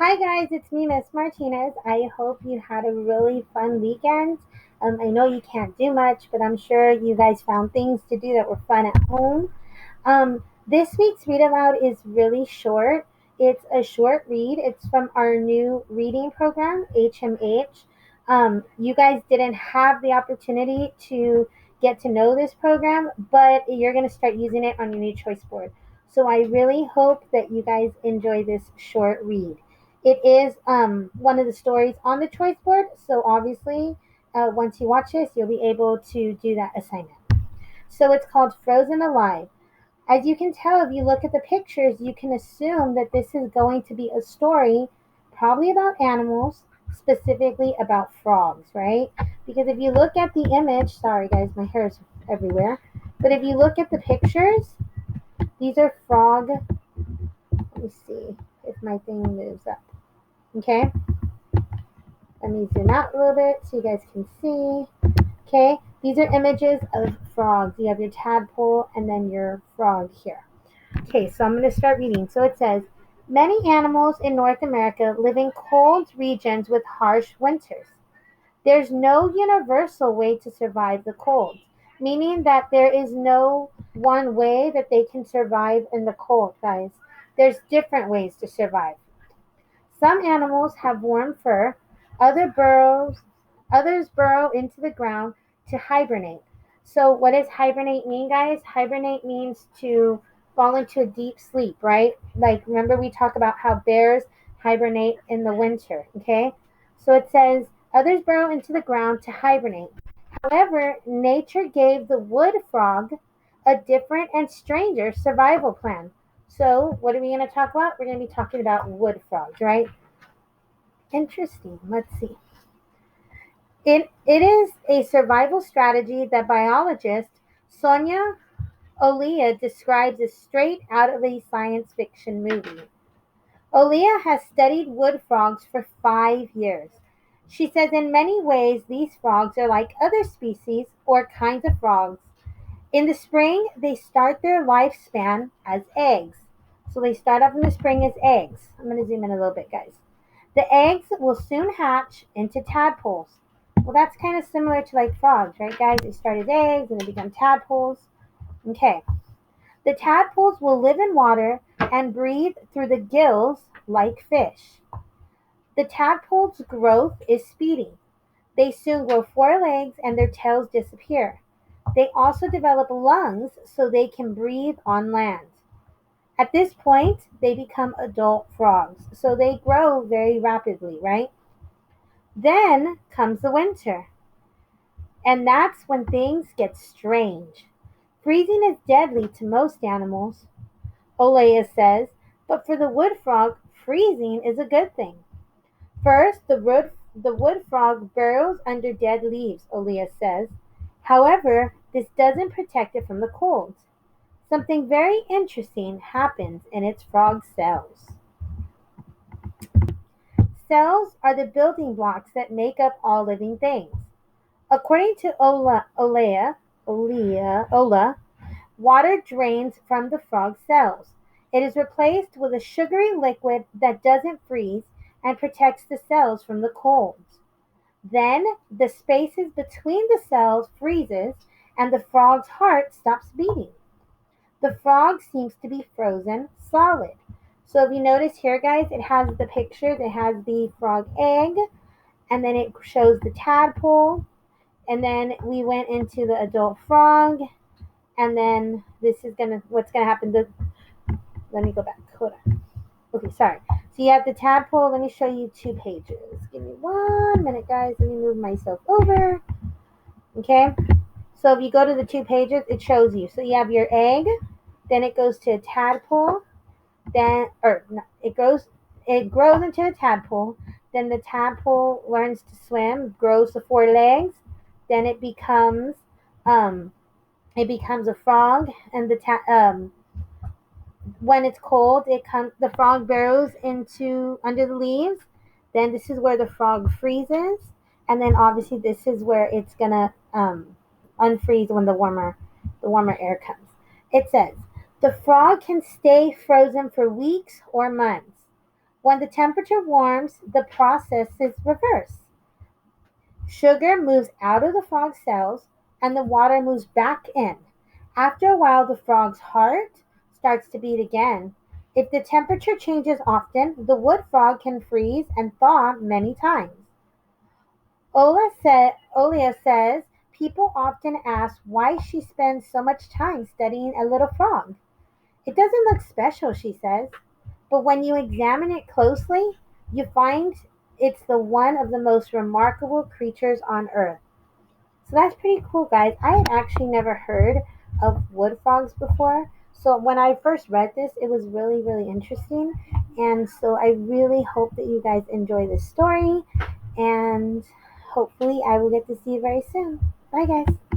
Hi guys, it's me, Miss Martinez. I hope you had a really fun weekend. I know you can't do much, but I'm sure you guys found things to do that were fun at home. This week's Read Aloud is really short. It's a short read. It's from our new reading program, HMH. You guys didn't have the opportunity to get to know this program, but you're going to start using it on your new choice board. So I really hope that you guys enjoy this short read. It is one of the stories on the choice board, so obviously, once you watch this, you'll be able to do that assignment. So it's called Frozen Alive. As you can tell, if you look at the pictures, you can assume that this is going to be a story probably about animals, specifically about frogs, right? Because if you look at the image, sorry guys, my hair is everywhere, but if you look at the pictures, these are frog. Let me see if my thing moves up. Okay, let me zoom out a little bit so you guys can see. Okay, these are images of frogs. You have your tadpole and then your frog here. Okay, so I'm going to start reading. So it says, many animals in North America live in cold regions with harsh winters. There's no universal way to survive the cold, meaning that there is no one way that they can survive in the cold, guys. There's different ways to survive. Some animals have warm fur, other burrows, others burrow into the ground to hibernate. So, what does hibernate mean, guys? Hibernate means to fall into a deep sleep, right? Like, remember we talk about how bears hibernate in the winter, okay? So, it says, others burrow into the ground to hibernate. However, nature gave the wood frog a different and stranger survival plan. So, what are we going to talk about? We're going to be talking about wood frogs, right? Interesting. Let's see. It is a survival strategy that biologist Sonia Olia describes as straight out of a science fiction movie. Olia has studied wood frogs for 5 years. She says in many ways these frogs are like other species or kinds of frogs. In the spring, they start their lifespan as eggs. So they start off in the spring as eggs. I'm going to zoom in a little bit, guys. The eggs will soon hatch into tadpoles. Well, that's kind of similar to like frogs, right, guys? They start as eggs and they become tadpoles. Okay. The tadpoles will live in water and breathe through the gills like fish. The tadpole's growth is speedy. They soon grow 4 legs and their tails disappear. They also develop lungs so they can breathe on land. At this point, they become adult frogs, so they grow very rapidly, right? Then comes the winter, and that's when things get strange. Freezing is deadly to most animals, Olea says, but for the wood frog, freezing is a good thing. First, the wood frog burrows under dead leaves, Olea says. However, this doesn't protect it from the cold. Something very interesting happens in its frog cells. Cells are the building blocks that make up all living things. According to Ola, water drains from the frog cells. It is replaced with a sugary liquid that doesn't freeze and protects the cells from the cold. Then the spaces between the cells freezes and the frog's heart stops beating. The frog seems to be frozen solid. So if you notice here, guys, it has the picture that has the frog egg, and then it shows the tadpole, and then we went into the adult frog, and then this is what's gonna happen. Let me go back. Hold on. Okay, sorry. So you have the tadpole. Let me show you 2 pages. Give me 1 minute, guys. Let me move myself over. Okay. So if you go to the 2 pages, it shows you. So you have your egg, then it goes to a tadpole, then or no, it grows into a tadpole. Then the tadpole learns to swim, grows to 4 legs. Then um it becomes a frog, and when it's cold, the frog burrows into under the leaves. Then this is where the frog freezes, and then obviously this is where it's gonna unfreeze when the warmer air comes. It says the frog can stay frozen for weeks or months. When the temperature warms, the process is reversed. Sugar moves out of the frog cells and the water moves back in. After a while, the frog's heart starts to beat again. If the temperature changes often, the wood frog can freeze and thaw many times. Olia says people often ask why she spends so much time studying a little frog. It doesn't look special, she says, but when you examine it closely, you find it's the one of the most remarkable creatures on Earth. So that's pretty cool, guys. I had actually never heard of wood frogs before. So when I first read this, it was really, really interesting. And so I really hope that you guys enjoy this story. And hopefully, I will get to see you very soon. Bye, guys.